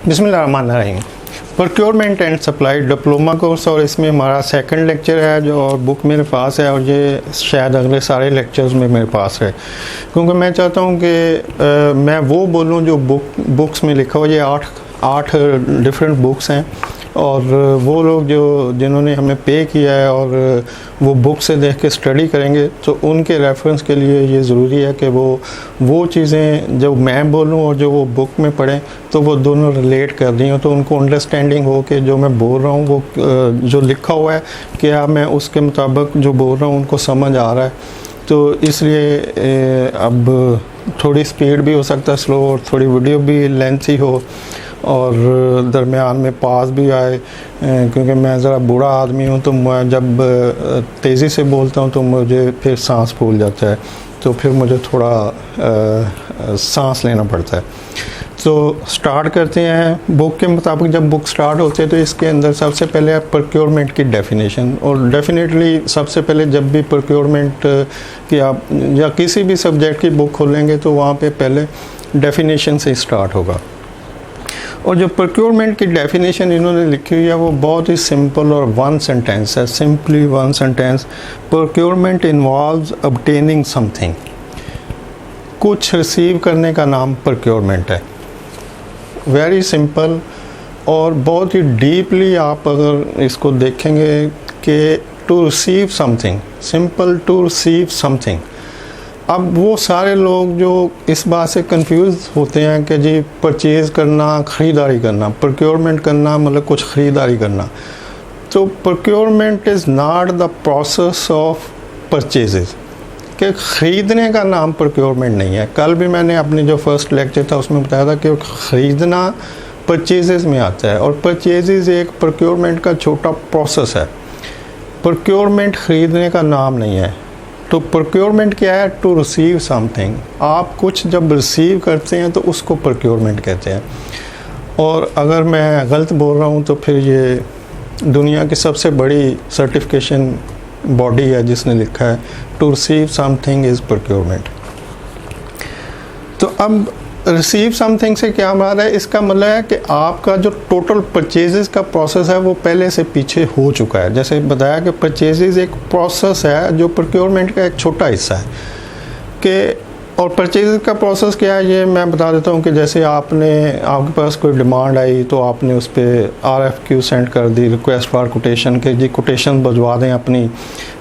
बिस्मिल्लाहिर्रहमानिर्रहीम। Procurement and supply diploma course, और इसमें हमारा सेकंड लेक्चर है जो और बुक मेरे पास है, और ये शायद अगले सारे लेक्चर्स में मेरे पास है, क्योंकि मैं चाहता हूँ कि मैं वो बोलूँ जो बुक्स में लिखा हो। ये आठ डिफरेंट बुक्स हैं, और वो लोग जिन्होंने हमें पे किया है और वो बुक से देख के स्टडी करेंगे, तो उनके रेफरेंस के लिए ये ज़रूरी है कि वो चीज़ें जो मैं बोलूँ और जो वो बुक में पढ़ें तो वो दोनों रिलेट कर रही हों, तो उनको अंडरस्टैंडिंग हो कि जो मैं बोल रहा हूँ वो जो लिखा हुआ है क्या मैं उसके मुताबिक जो बोल रहा हूँ उनको समझ आ रहा है। तो इसलिए अब थोड़ी स्पीड भी हो सकता है स्लो, और थोड़ी वीडियो भी लेंथी हो, और दरमियान में पास भी आए, क्योंकि मैं ज़रा बूढ़ा आदमी हूँ, तो मैं जब तेज़ी से बोलता हूँ तो मुझे फिर सांस फूल जाता है, तो फिर मुझे थोड़ा सांस लेना पड़ता है। तो स्टार्ट करते हैं। बुक के मुताबिक जब बुक स्टार्ट होती है तो इसके अंदर सबसे पहले है प्रोक्योरमेंट की डेफिनेशन, और डेफिनेटली सबसे पहले जब भी प्रोक्योरमेंट की आप या किसी भी सब्जेक्ट की बुक खोलेंगे तो वहाँ पे पहले डेफिनेशन से स्टार्ट होगा। और जो प्रोक्योरमेंट की डेफिनेशन इन्होंने लिखी हुई है वो बहुत ही सिंपल और वन सेंटेंस है, simply one sentence. Procurement involves obtaining something. कुछ रिसीव करने का नाम प्रोक्योरमेंट है। वेरी सिंपल, और बहुत ही डीपली आप अगर इसको देखेंगे कि to receive something, simple to receive something. अब वो सारे लोग जो इस बात से कंफ्यूज होते हैं कि जी परचेज़ करना, ख़रीदारी करना, प्रोक्योरमेंट करना मतलब कुछ ख़रीदारी करना, तो procurement is not the process of purchases, कि ख़रीदने का नाम प्रोक्योरमेंट नहीं है। कल भी मैंने अपने जो फर्स्ट लेक्चर था उसमें बताया था कि ख़रीदना परचेजेस में आता है, और परचेजेस एक प्रोक्योरमेंट का छोटा प्रोसेस है। प्रोक्योरमेंट ख़रीदने का नाम नहीं है। तो प्रोक्योरमेंट क्या है? To receive something. आप कुछ जब रिसीव करते हैं तो उसको प्रोक्योरमेंट कहते हैं। और अगर मैं गलत बोल रहा हूँ तो फिर ये दुनिया की सबसे बड़ी सर्टिफिकेशन बॉडी है जिसने लिखा है to receive something is procurement. तो अब रिसीव समथिंग से क्या मराद है? इसका मतलब है कि आपका जो टोटल परचेजेस का प्रोसेस है वो पहले से पीछे हो चुका है। जैसे बताया कि परचेजेस एक प्रोसेस है जो प्रोक्योरमेंट का एक छोटा हिस्सा है कि, और परचेजेस का प्रोसेस क्या है ये मैं बता देता हूँ कि जैसे आपके पास कोई डिमांड आई तो आपने उस पर RFQ सेंड कर दी, रिक्वेस्ट फॉर कोटेशन, के जी कोटेशन भिजवा दें अपनी।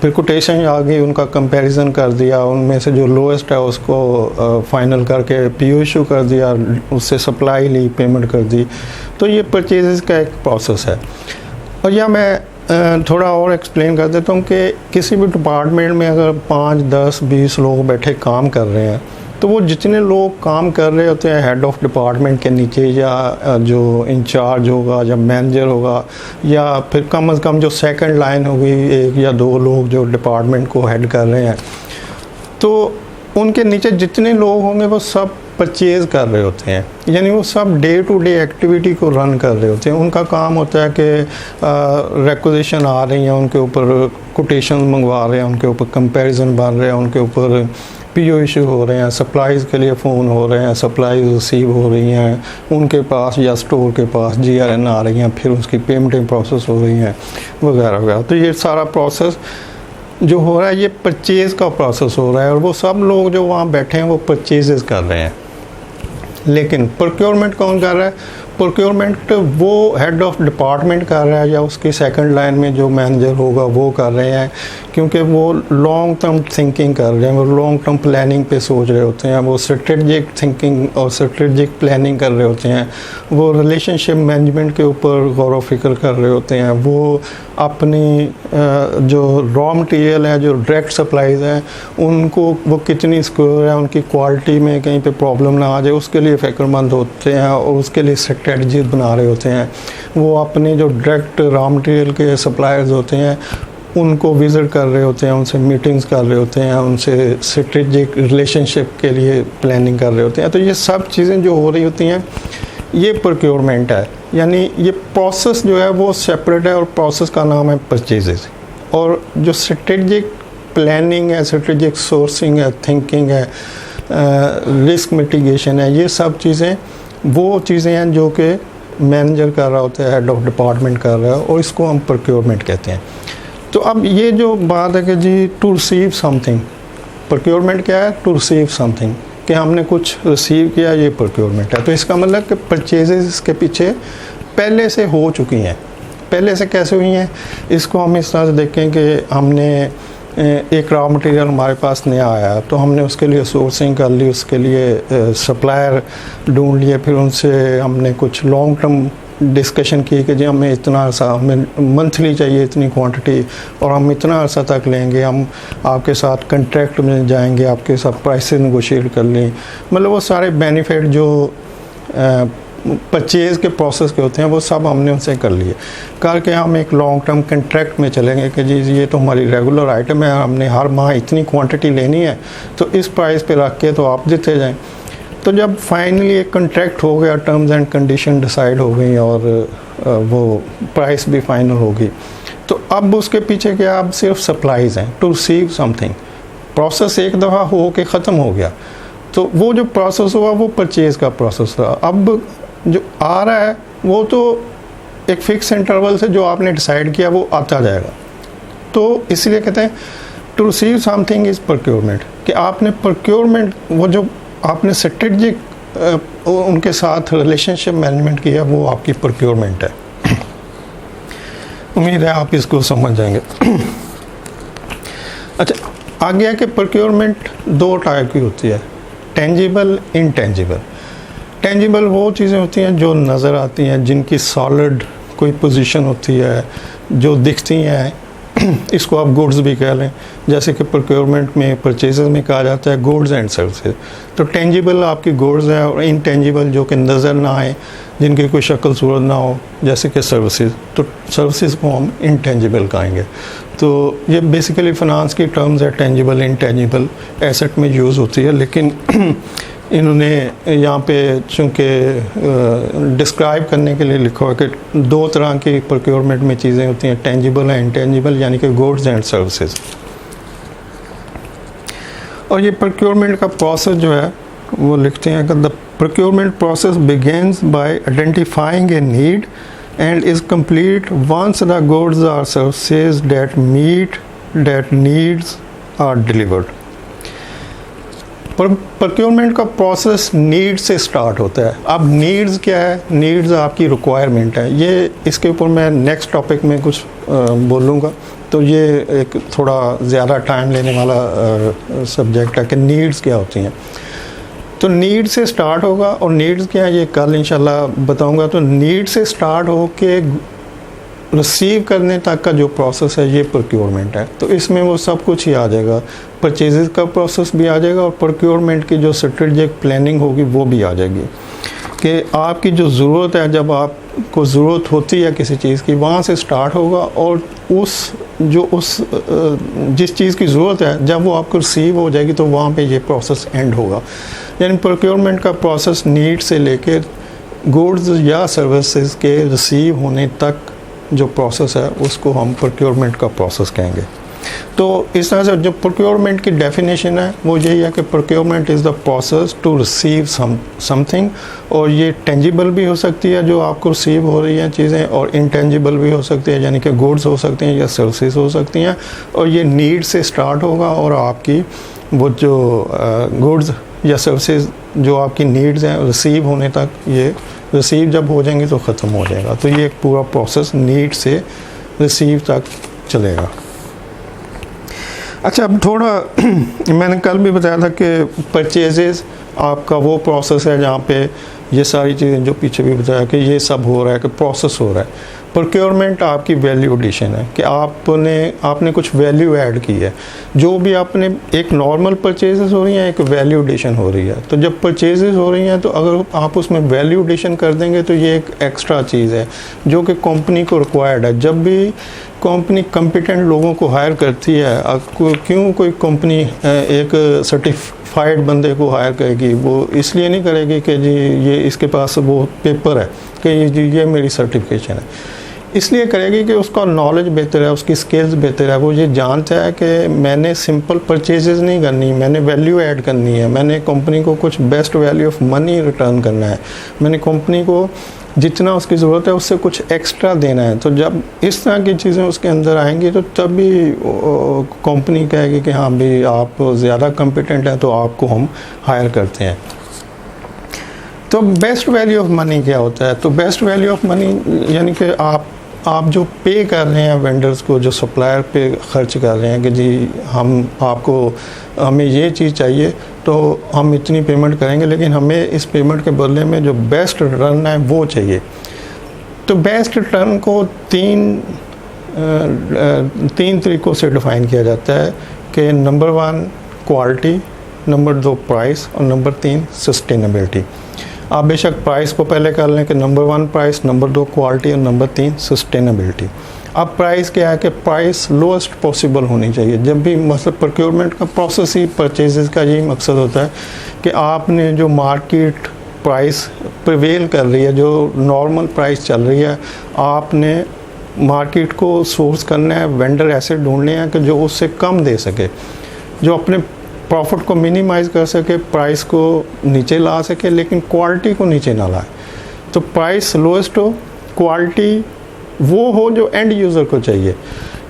फिर कोटेशन आ गई, उनका कंपैरिजन कर दिया, उनमें से जो लोएस्ट है उसको फाइनल करके PO इशू कर दिया, उससे सप्लाई ली, पेमेंट कर दी। तो ये परचेजेस का एक प्रोसेस है। और या मैं थोड़ा और एक्सप्लेन कर देता हूँ कि किसी भी डिपार्टमेंट में अगर 5, 10, 20 लोग बैठे काम कर रहे हैं तो वो जितने लोग काम कर रहे होते हैं हेड ऑफ डिपार्टमेंट के नीचे, या जो इंचार्ज होगा या मैनेजर होगा, या फिर कम से कम जो सेकंड लाइन होगी 1 या 2 लोग जो डिपार्टमेंट को हेड कर रहे हैं, तो उनके नीचे जितने लोग होंगे वो सब परचेज़ कर रहे होते हैं, यानी वो सब डे टू डे एक्टिविटी को रन कर रहे होते हैं। उनका काम होता है कि रिक्वेजिशन आ रही हैं, उनके ऊपर कोटेशन मंगवा रहे हैं, उनके ऊपर कंपैरिजन बन रहे हैं, उनके ऊपर PO इशू हो रहे हैं, सप्लाईज़ के लिए फ़ोन हो रहे हैं, सप्लाईज रिसीव हो रही हैं उनके पास या स्टोर के पास, GRN आ रही हैं, फिर उसकी पेमेंटें प्रोसेस हो रही हैं वगैरह वगैरह। तो ये सारा प्रोसेस जो हो रहा है ये परचेज़ का प्रोसेस हो रहा है, और वो सब लोग जो वहाँ बैठे हैं वो परचेजेस कर रहे हैं। लेकिन प्रोक्योरमेंट कौन कर रहा है? प्रोक्योरमेंट वो हेड ऑफ डिपार्टमेंट कर रहा है, या उसकी सेकंड लाइन में जो मैनेजर होगा वो कर रहे हैं, क्योंकि वो लॉन्ग टर्म थिंकिंग कर रहे हैं, वो लॉन्ग टर्म प्लानिंग पे सोच रहे होते हैं, वो स्ट्रेटजिक थिंकिंग और स्ट्रेटजिक प्लानिंग कर रहे होते हैं, वो रिलेशनशिप मैनेजमेंट के ऊपर गौर व फिक्र कर रहे होते हैं, वो अपनी जो रॉ मटेरियल है, जो डायरेक्ट सप्लाईज हैं, उनको वो कितनी सिक्योर है, उनकी क्वालिटी में कहीं पे प्रॉब्लम ना आ जाए उसके लिए फ़िक्रमंद होते हैं, और उसके लिए स्ट्रेटजी बना रहे होते हैं। वो अपने जो डायरेक्ट रॉ मटेरियल के सप्लायर्स होते हैं उनको विज़िट कर रहे होते हैं, उनसे मीटिंग्स कर रहे होते हैं, उनसे स्ट्रेटजिक रिलेशनशिप के लिए प्लानिंग कर रहे होते हैं। तो ये सब चीज़ें जो हो रही होती हैं ये प्रोक्योरमेंट है, यानी ये प्रोसेस जो है वो सेपरेट है, और प्रोसेस का नाम है परचेजेस। और जो स्ट्रेटजिक प्लानिंग है, स्ट्रेटजिक सोर्सिंग है, थिंकिंग है, रिस्क मिटिगेशन है, ये सब चीज़ें वो चीज़ें हैं जो कि मैनेजर कर रहा होता है, हेड ऑफ डिपार्टमेंट कर रहा है, और इसको हम प्रोक्योरमेंट कहते हैं। तो अब ये जो बात है कि जी टू रिसीव समथिंग, प्रोक्योरमेंट क्या है? टू रिसीव समथिंग, कि हमने कुछ रिसीव किया, ये प्रोक्योरमेंट है। तो इसका मतलब कि परचेजेस के पीछे पहले से हो चुकी हैं। पहले से कैसे हुई हैं? इसको हम इस तरह से देखें कि हमने एक रॉ मटेरियल हमारे पास नया आया, तो हमने उसके लिए सोर्सिंग कर ली, उसके लिए सप्लायर ढूंढ लिए, फिर उनसे हमने कुछ लॉन्ग टर्म डिस्कशन की कि जी हमें इतना अर्सा, हमें मंथली चाहिए इतनी क्वांटिटी, और हम इतना अर्सा तक लेंगे, हम आपके साथ कंट्रैक्ट में जाएंगे, आपके साथ प्राइसेस नेगोशिएट कर लें। मतलब वो सारे बेनिफिट जो परचेज़ के प्रोसेस के होते हैं वो सब हमने उनसे कर लिए, करके हम एक लॉन्ग टर्म कंट्रैक्ट में चलेंगे कि जी ये तो हमारी रेगुलर आइटम है, हमने हर माह इतनी क्वांटिटी लेनी है, तो इस प्राइस पे रख के तो आप देते जाएं। तो जब फाइनली एक कॉन्ट्रैक्ट हो गया, टर्म्स एंड कंडीशन डिसाइड हो गई और वो प्राइस भी फाइनल होगी, तो अब उसके पीछे क्या, अब सिर्फ सप्लाईज हैं टू रिसीव समथिंग। प्रोसेस एक दफ़ा हो के ख़त्म हो गया, तो वो जो प्रोसेस हुआ वो परचेज़ का प्रोसेस था। अब जो आ रहा है वो तो एक फिक्स इंटरवल से जो आपने डिसाइड किया वो आता जाएगा। तो इसलिए कहते हैं to receive something is procurement, कि आपने प्रोक्योरमेंट, वो जो आपने स्ट्रेटजिक उनके साथ रिलेशनशिप मैनेजमेंट किया, वो आपकी प्रोक्योरमेंट है। उम्मीद है आप इसको समझ जाएंगे। अच्छा, आगे है कि प्रोक्योरमेंट दो टाइप की होती है, टेंजिबल, इनटेंजिबल। टेंजिबल वो चीज़ें होती हैं जो नज़र आती हैं, जिनकी सॉलिड कोई पोजीशन होती है, जो दिखती हैं, इसको आप गुड्स भी कह लें, जैसे कि प्रोक्योरमेंट में, परचेजेस में कहा जाता है गुड्स एंड सर्विसेज। तो टेंजिबल आपकी गुड्स है, और इनटेंजिबल जो कि नज़र ना आए, जिनकी कोई शक्ल सूरत ना हो, जैसे कि सर्विसेज। तो सर्विसेज को हम इनटेंजिबल कहेंगे। तो ये बेसिकली फाइनेंस की टर्म्स है, टेंजिबल, इनटेंजिबल, एसेट में यूज़ होती है, लेकिन इन्होंने यहाँ पे चूँकि डिस्क्राइब करने के लिए लिखा हुआ कि दो तरह की प्रोक्योरमेंट में चीज़ें होती हैं, टेंजिबल एंड इनटेंजिबल, यानी कि गुड्स एंड सर्विसेज। और ये प्रोक्योरमेंट का प्रोसेस जो है वो लिखते हैं कि the procurement process begins by identifying a need and is complete once the goods or services that meet that needs are delivered. Procurement का प्रोसेस नीड से स्टार्ट होता है। अब नीड्स क्या है? नीड्स आपकी रिक्वायरमेंट है। ये इसके ऊपर मैं नेक्स्ट टॉपिक में कुछ बोलूँगा, तो ये एक थोड़ा ज़्यादा टाइम लेने वाला सब्जेक्ट है कि नीड्स क्या होती हैं। तो नीड से स्टार्ट होगा, और नीड्स क्या है ये कल इंशाल्लाह बताऊँगा। तो नीड से स्टार्ट हो के रिसीव करने तक का जो प्रोसेस है ये प्रोक्योरमेंट है। तो इसमें वो सब कुछ ही आ जाएगा, परचेजेस का प्रोसेस भी आ जाएगा, और प्रोक्योरमेंट की जो स्ट्रेटजिक प्लानिंग होगी वो भी आ जाएगी, कि आपकी जो ज़रूरत है, जब आपको ज़रूरत होती है किसी चीज़ की, वहाँ से स्टार्ट होगा, और जिस चीज़ की ज़रूरत है जब वो आपको रिसीव हो जाएगी तो वहाँ पे ये प्रोसेस एंड होगा। यानी प्रोक्योरमेंट का प्रोसेस नीड से लेकर गुड्स या सर्विसेज के रिसीव होने तक जो प्रोसेस है उसको हम प्रोक्योरमेंट का प्रोसेस कहेंगे। तो इस तरह से जो प्रोक्योरमेंट की डेफिनेशन है वो यही है कि procurement is the process to receive something, और ये टेंजिबल भी हो सकती है जो आपको रिसीव हो रही हैं चीज़ें, और इनटेंजिबल भी हो सकती है, यानी कि गुड्स हो सकती हैं या सर्विसेज हो सकती हैं, और ये नीड से स्टार्ट होगा, और आपकी वो जो गुड्स या सर्विसेज जो आपकी नीड्स हैं रिसीव होने तक, ये रिसीव जब हो जाएंगे तो ख़त्म हो जाएगा। तो ये एक पूरा प्रोसेस नीड से रिसीव तक चलेगा। अच्छा, अब थोड़ा मैंने कल भी बताया था कि परचेजेस आपका वो प्रोसेस है जहाँ पे ये सारी चीज़ें जो पीछे भी बताया कि ये सब हो रहा है, कि प्रोसेस हो रहा है। प्रोक्योरमेंट आपकी वैल्यू एडिशन है, कि आपने कुछ वैल्यू ऐड की है। जो भी आपने एक नॉर्मल परचेजेस हो रही हैं, एक वैल्यू एडिशन हो रही है। तो जब परचेजेस हो रही हैं तो अगर आप उसमें वैल्यू एडिशन कर देंगे तो ये एक एक्स्ट्रा चीज़ है जो कि कंपनी को रिक्वायर्ड है। जब भी कंपनी कॉम्पिटेंट लोगों को हायर करती है, क्यों कोई कंपनी एक सर्टिफाइड बंदे को हायर करेगी? वो इसलिए नहीं करेगी कि जी ये इसके पास वो पेपर है कि ये मेरी सर्टिफिकेशन है। इसलिए करेगी कि उसका नॉलेज बेहतर है, उसकी स्किल्स बेहतर है, वो ये जानता है कि मैंने सिंपल परचेजेस नहीं करनी, मैंने वैल्यू ऐड करनी है, मैंने कंपनी को कुछ best value of money return करना है, मैंने कंपनी को जितना उसकी ज़रूरत है उससे कुछ एक्स्ट्रा देना है। तो जब इस तरह की चीज़ें उसके अंदर आएंगी तो तभी कंपनी कहेगी कि हाँ भाई आप ज़्यादा कॉम्पिटेंट हैं तो आपको हम हायर करते हैं। तो बेस्ट वैल्यू ऑफ मनी क्या होता है? तो बेस्ट वैल्यू ऑफ मनी यानी कि आप जो पे कर रहे हैं वेंडर्स को, जो सप्लायर पे खर्च कर रहे हैं कि जी हमें ये चीज़ चाहिए तो हम इतनी पेमेंट करेंगे, लेकिन हमें इस पेमेंट के बदले में जो बेस्ट रिटर्न है वो चाहिए। तो बेस्ट रिटर्न को तीन तरीक़ों से डिफ़ाइन किया जाता है कि नंबर 1 क्वालिटी, नंबर 2 प्राइस और नंबर 3 सस्टेनेबिलिटी। आप बेशक प्राइस को पहले कर लें कि नंबर 1 प्राइस, नंबर 2 क्वालिटी और नंबर 3 सस्टेनेबिलिटी। अब प्राइस क्या है कि प्राइस लोएस्ट पॉसिबल होनी चाहिए। जब भी मतलब प्रोक्योरमेंट का प्रोसेस ही परचेजेस का यही मकसद होता है कि आपने जो मार्केट प्राइस प्रिवेल कर रही है, जो नॉर्मल प्राइस चल रही है, आपने मार्केट को सोर्स करना है, वेंडर ऐसे ढूंढने हैं कि जो उससे कम दे सके, जो अपने प्रॉफिट को मिनिमाइज़ कर सके, प्राइस को नीचे ला सके लेकिन क्वालिटी को नीचे ना लाए। तो प्राइस लोएस्ट हो, क्वालिटी वो हो जो एंड यूज़र को चाहिए।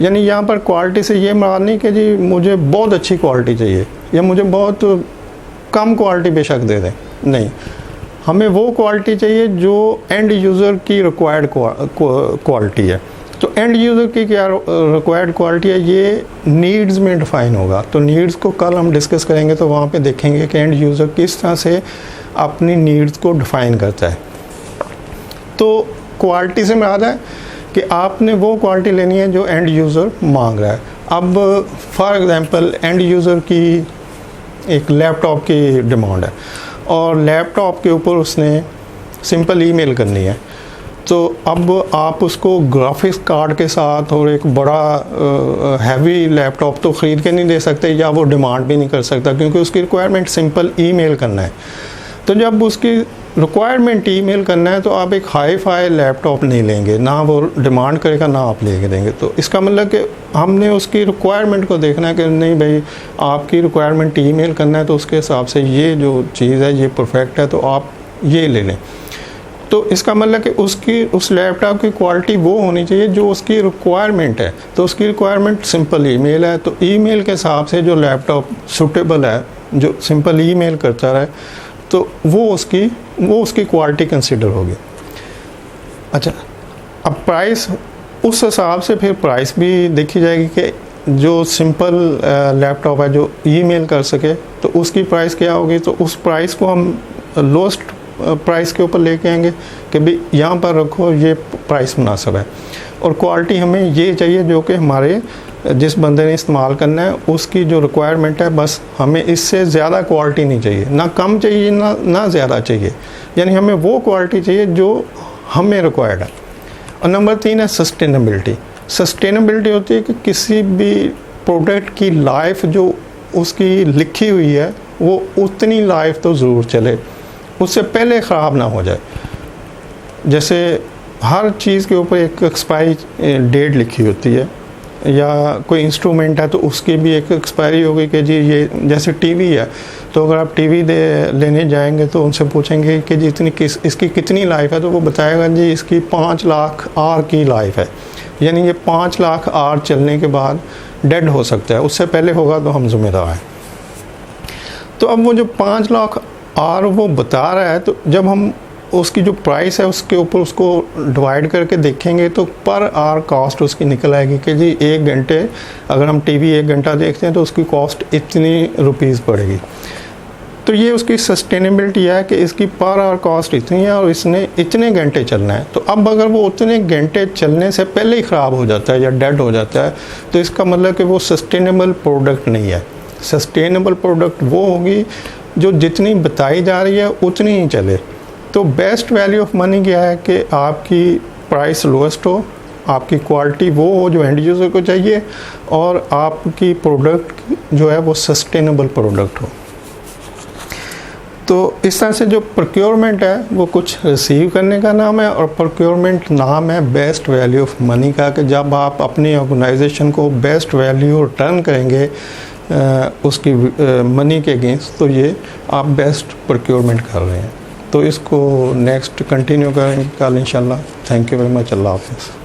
यानी यहाँ पर क्वालिटी से ये मराद नहीं कि जी मुझे बहुत अच्छी क्वालिटी चाहिए या मुझे बहुत कम क्वालिटी बेशक दे दें, नहीं, हमें वो क्वालिटी चाहिए जो एंड यूज़र की रिक्वायर्ड क्वालिटी है। तो एंड यूज़र की क्या रिक्वायर्ड क्वालिटी है, ये नीड्स में डिफ़ाइन होगा। तो नीड्स को कल हम डिस्कस करेंगे तो वहाँ पे देखेंगे कि एंड यूज़र किस तरह से अपनी नीड्स को डिफ़ाइन करता है। तो क्वालिटी से मुराद है कि आपने वो क्वालिटी लेनी है जो एंड यूज़र मांग रहा है। अब फॉर एग्ज़ाम्पल एंड यूज़र की एक लैपटॉप की डिमांड है और लैपटॉप के ऊपर उसने सिंपल ईमेल करनी है, तो अब आप उसको ग्राफिक्स कार्ड के साथ और एक बड़ा हैवी लैपटॉप तो ख़रीद के नहीं दे सकते, या वो डिमांड भी नहीं कर सकता क्योंकि उसकी रिक्वायरमेंट सिंपल ईमेल करना है। तो जब उसकी रिक्वायरमेंट ईमेल करना है तो आप एक हाई फाई लैपटॉप नहीं लेंगे, ना वो डिमांड करेगा ना आप लेके देंगे। तो इसका मतलब कि हमने उसकी रिक्वायरमेंट को देखना है कि नहीं भाई आपकी रिक्वायरमेंट ईमेल करना है तो उसके हिसाब से ये जो चीज़ है ये परफेक्ट है तो आप ये ले लें। तो इसका मतलब कि उस लैपटॉप की क्वालिटी वो होनी चाहिए जो उसकी रिक्वायरमेंट है। तो उसकी रिक्वायरमेंट सिंपल ईमेल है, तो ईमेल के हिसाब से जो लैपटॉप सूटेबल है, जो सिंपल ईमेल करता रहे, तो वो उसकी क्वालिटी कंसिडर होगी। अच्छा, अब प्राइस उस हिसाब से फिर प्राइस भी देखी जाएगी कि जो सिंपल लैपटॉप है जो ईमेल कर सके तो उसकी प्राइस क्या होगी। तो उस प्राइस को हम लोएस्ट प्राइस के ऊपर लेके आएंगे कि भाई यहाँ पर रखो, ये प्राइस मुनासिब है। और क्वालिटी हमें ये चाहिए जो कि हमारे जिस बंदे ने इस्तेमाल करना है उसकी जो रिक्वायरमेंट है, बस हमें इससे ज़्यादा क्वालिटी नहीं चाहिए, ना कम चाहिए ना ज़्यादा चाहिए, यानी हमें वो क्वालिटी चाहिए जो हमें रिक्वायर्ड है। और नंबर 3 है सस्टेनेबिलिटी। सस्टेनेबिलिटी होती है कि किसी भी प्रोडक्ट की लाइफ जो उसकी लिखी हुई है वो उतनी लाइफ तो ज़रूर चले, उससे पहले ख़राब ना हो जाए। जैसे हर चीज़ के ऊपर एक एक्सपायरी डेट लिखी होती है, या कोई इंस्ट्रूमेंट है तो उसकी भी एक एक्सपायरी होगी कि जी ये, जैसे टीवी है तो अगर आप टीवी लेने जाएंगे तो उनसे पूछेंगे कि जी इसकी कितनी लाइफ है, तो वो बताएगा जी इसकी 5 लाख आर की लाइफ है, यानी ये 5 लाख आर चलने के बाद डेड हो सकता है, उससे पहले होगा तो हम जिम्मेदार हैं। तो अब वो जो 5 लाख आर वो बता रहा है, तो जब हम उसकी जो प्राइस है उसके ऊपर उसको डिवाइड करके देखेंगे तो पर आवर कॉस्ट उसकी निकल आएगी कि जी 1 घंटे अगर हम टीवी 1 घंटा देखते हैं तो उसकी कॉस्ट इतनी रुपीज़ पड़ेगी। तो ये उसकी सस्टेनेबिलिटी है कि इसकी पर आवर कॉस्ट इतनी है और इसने इतने घंटे चलना है। तो अब अगर वो उतने घंटे चलने से पहले ही ख़राब हो जाता है या डेड हो जाता है तो इसका मतलब कि वो सस्टेनेबल प्रोडक्ट नहीं है। सस्टेनेबल प्रोडक्ट वो होगी जो जितनी बताई जा रही है उतनी ही चले। तो बेस्ट वैल्यू ऑफ मनी क्या है कि आपकी प्राइस लोएस्ट हो, आपकी क्वालिटी वो हो जो एंड यूज़र को चाहिए, और आपकी प्रोडक्ट जो है वो सस्टेनेबल प्रोडक्ट हो। तो इस तरह से जो प्रोक्योरमेंट है वो कुछ रिसीव करने का नाम है, और प्रोक्योरमेंट नाम है बेस्ट वैल्यू ऑफ मनी का, कि जब आप अपनी ऑर्गेनाइजेशन को बेस्ट वैल्यू रिटर्न करेंगे उसकी मनी के अगेंस्ट, तो ये आप बेस्ट प्रोक्योरमेंट कर रहे हैं। तो इसको नेक्स्ट कंटिन्यू करेंगे कल इंशाल्लाह। Thank you very much. अल्लाह हाफ़िज़।